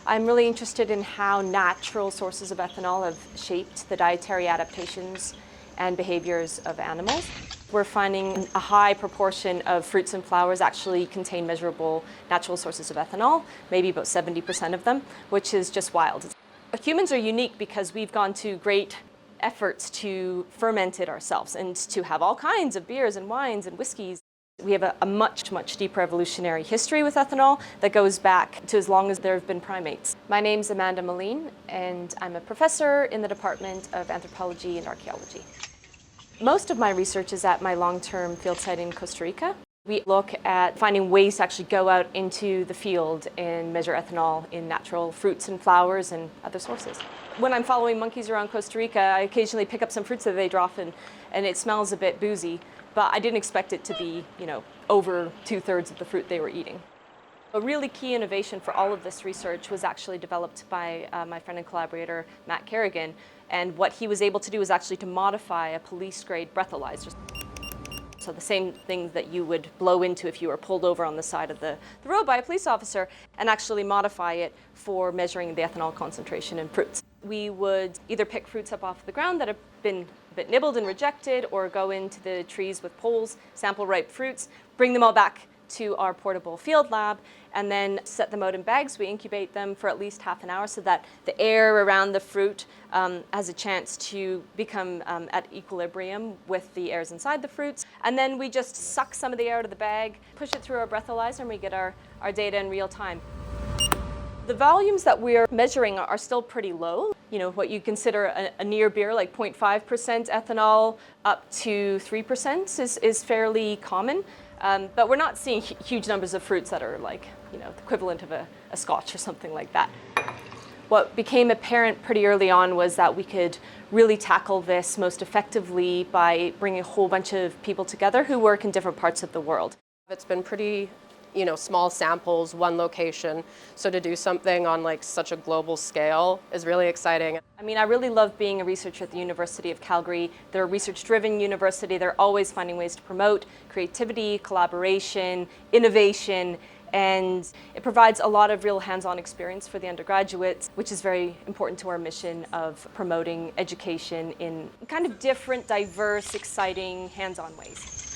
I'm really interested in how natural sources of ethanol have shaped the dietary adaptations and behaviors of animals. We're finding a high proportion of fruits and flowers actually contain measurable natural sources of ethanol, maybe about 70% of them, which is just wild. Humans are unique because we've gone to great efforts to ferment it ourselves and to have all kinds of beers and wines and whiskeys. We have a much, much deeper evolutionary history with ethanol that goes back to as long as there have been primates. My name's Amanda Melin, and I'm a professor in the Department of Anthropology and Archaeology. Most of my research is at my long-term field site in Costa Rica. We look at finding ways to actually go out into the field and measure ethanol in natural fruits and flowers and other sources. When I'm following monkeys around Costa Rica, I occasionally pick up some fruits that they drop in, and it smells a bit boozy, but I didn't expect it to be, over 2/3 of the fruit they were eating. A really key innovation for all of this research was actually developed by my friend and collaborator, Matt Kerrigan, and what he was able to do was actually to modify a police-grade breathalyzer. So the same thing that you would blow into if you were pulled over on the side of the road by a police officer, and actually modify it for measuring the ethanol concentration in fruits. We would either pick fruits up off the ground that have been a bit nibbled and rejected, or go into the trees with poles, sample ripe fruits, bring them all back to our portable field lab, and then set them out in bags. We incubate them for at least half an hour so that the air around the fruit has a chance to become at equilibrium with the airs inside the fruits. And then we just suck some of the air out of the bag, push it through our breathalyzer, and we get our data in real time. The volumes that we're measuring are still pretty low. What you consider a near beer, like 0.5% ethanol up to 3% is fairly common. But we're not seeing huge numbers of fruits that are like, the equivalent of a scotch or something like that. What became apparent pretty early on was that we could really tackle this most effectively by bringing a whole bunch of people together who work in different parts of the world. It's been pretty small samples, one location. So to do something on such a global scale is really exciting. I really love being a researcher at the University of Calgary. They're a research-driven university. They're always finding ways to promote creativity, collaboration, innovation, and it provides a lot of real hands-on experience for the undergraduates, which is very important to our mission of promoting education in kind of different, diverse, exciting, hands-on ways.